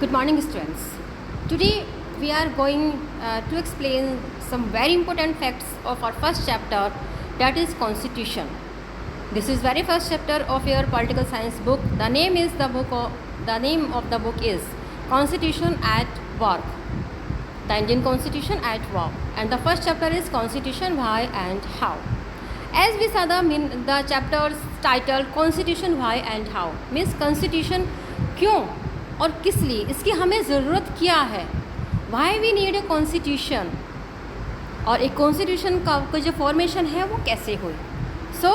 Good morning, students. Today we are going to explain some very important facts of our first chapter, that is Constitution. This is very first chapter of your political science book. The name of the book is Constitution at Work. The Indian Constitution at Work, and the first chapter is Constitution Why and How. As we saw the chapter's title Constitution Why and How means Constitution क्यों और किस लिए, इसकी हमें ज़रूरत क्या है, why we need a constitution, और एक कॉन्स्टिट्यूशन का जो फॉर्मेशन है वो कैसे हुई. So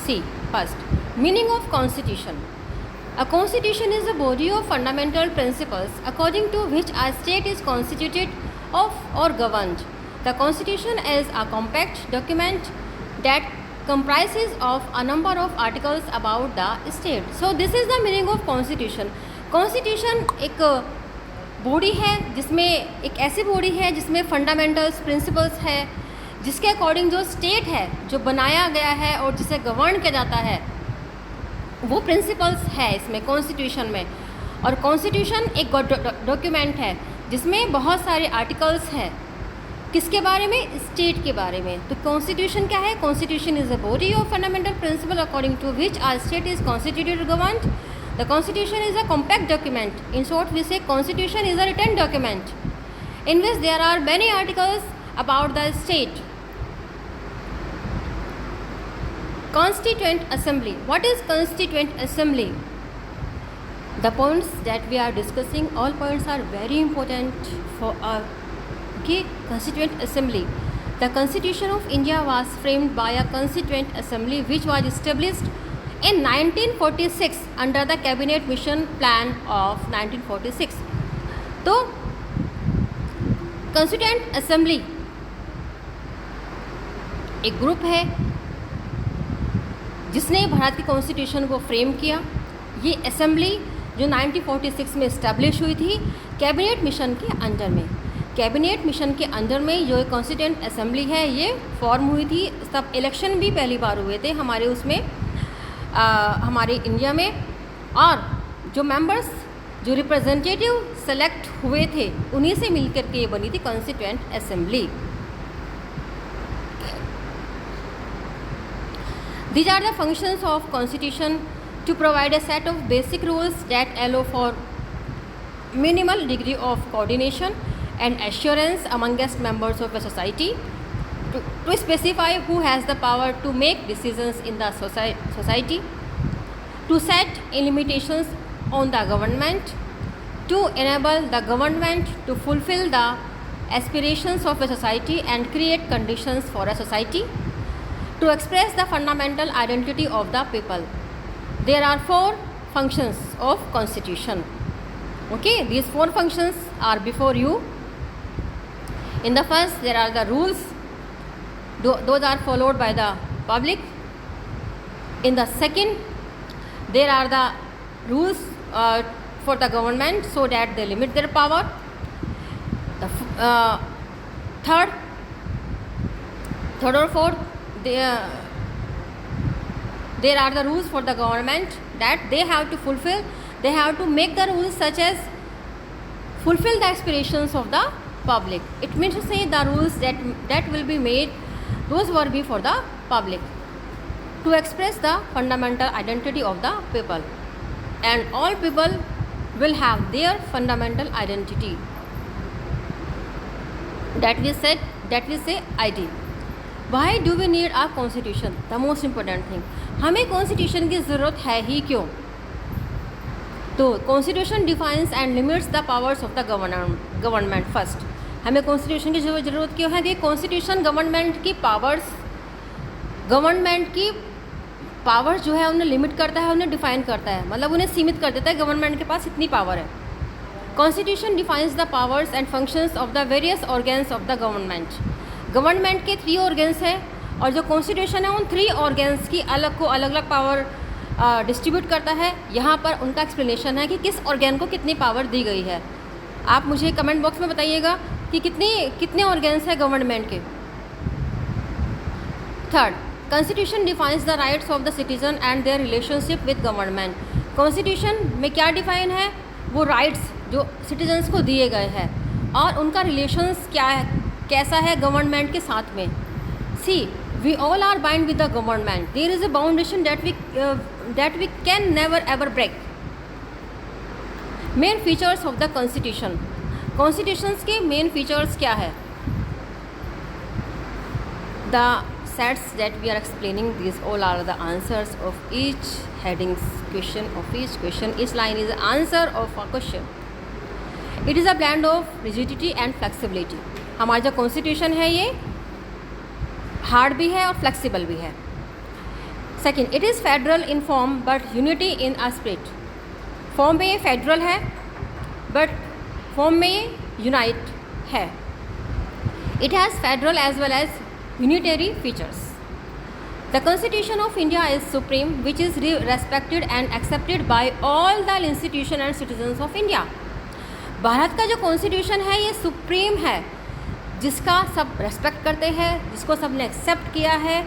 see first meaning of constitution. A constitution is a body of fundamental principles according to which a state is constituted of or governed. The constitution is a compact document that comprises of a number of articles about the state. So this is the meaning of constitution. Constitution एक body है जिसमें एक ऐसी body है जिसमें fundamentals principles है, जिसके according जो स्टेट है जो बनाया गया है और जिसे गवर्न किया जाता है वो प्रिंसिपल्स है इसमें कॉन्स्टिट्यूशन में. और कॉन्स्टिट्यूशन एक डॉक्यूमेंट है जिसमें बहुत सारे आर्टिकल्स हैं. किसके बारे में? स्टेट के बारे में. तो कॉन्स्टिट्यूशन क्या है? Constitution is a body of fundamental principle according to which our state is constituted governed. The constitution is a compact document. In short we say constitution is a written document in which there are many articles about the state. Constituent Assembly. What is Constituent Assembly? The points that we are discussing, all points are very important for our Constituent Assembly. The Constitution of India was framed by a Constituent Assembly which was established in 1946 under the Cabinet Mission Plan of 1946. तो Constituent Assembly एक group है जिसने भारत की constitution को frame किया. ये assembly जो 1946 में इस्टेब्लिश हुई थी कैबिनेट मिशन के अंडर में. कैबिनेट मिशन के अंडर में जो कॉन्स्टिट्यूएंट असेंबली है ये फॉर्म हुई थी. तब इलेक्शन भी पहली बार हुए थे हमारे उसमें हमारे इंडिया में, और जो मेंबर्स जो रिप्रेजेंटेटिव सेलेक्ट हुए थे उन्हीं से मिलकर के ये बनी थी constituent assembly. These are the functions of Constitution: to provide a set of basic rules that allow for minimal degree of coordination and assurance amongst members of a society, to specify who has the power to make decisions in the society, to set limitations on the government, to enable the government to fulfill the aspirations of a society and create conditions for a society, to express the fundamental identity of the people. There are 4 functions of Constitution. Okay, these 4 functions are before you. In the first, there are the rules. Those are followed by the public. In the second, there are the rules for the government so that they limit their power. The third or fourth, there are the rules for the government that they have to fulfill. They have to make the rules such as fulfill the aspirations of the public. It means to say the rules that will be made, those will be for the public, to express the fundamental identity of the people, and all people will have their fundamental identity that we say ID. Why do we need a constitution? The most important thing, हमें constitution की ज़रूरत है ही क्यों? तो constitution defines and limits the powers of the government. First, हमें constitution की ज़रूरत क्यों है कि कॉन्स्टिट्यूशन गवर्नमेंट की पावर्स जो है उन्हें लिमिट करता है, उन्हें डिफाइन करता है, मतलब उन्हें सीमित कर देता है. गवर्नमेंट के पास इतनी पावर है. Constitution defines the powers and functions of the various organs of the government. Government के 3 ऑर्गन्स हैं और जो कॉन्स्टिट्यूशन है उन 3 ऑर्गन्स की अलग अलग पावर डिस्ट्रीब्यूट करता है. यहाँ पर उनका एक्सप्लेनेशन है कि किस ऑर्गन को कितनी पावर दी गई है. आप मुझे कमेंट बॉक्स में बताइएगा कि कितने ऑर्गन्स हैं गवर्नमेंट के. Third, constitution defines the rights of the citizen and their relationship with government. Constitution में क्या डिफाइन है? वो राइट्स जो सिटीजन्स को दिए गए हैं और उनका रिलेशंस क्या है, कैसा है गवर्नमेंट के साथ में। See we all are bind with the government, there is a boundation that we can never ever break. Main features of the constitution, constitutions के मेन फीचर्स क्या है? The sets that we are explaining, these all are the answers of each headings question of each question. Each line is the answer of a question. It is a blend of rigidity and flexibility. हमारा जो constitution है ये hard भी है और flexible भी है। Second, it is federal in form but unity in a spirit. Form में ये फेडरल है बट फॉर्म में ये यूनाइट है। It has federal as well as unitary features. The Constitution of India is supreme, which is respected and accepted by all the institutions and citizens of India. Bharat का जो constitution है ये supreme है, जिसका सब रेस्पेक्ट करते हैं, जिसको सब ने एक्सेप्ट किया है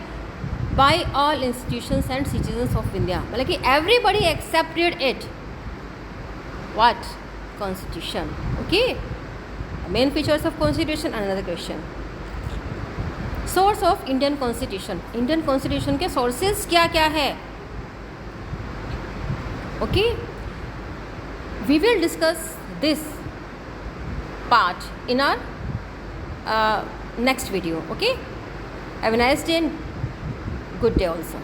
by all institutions and citizens of India. मतलब कि everybody accepted it. What? Constitution. Okay, main features of constitution. Another question, source of Indian constitution. Indian constitution के सोर्सेज क्या क्या है? Okay, we will discuss this part in our next video. Okay, have a nice day and good day also.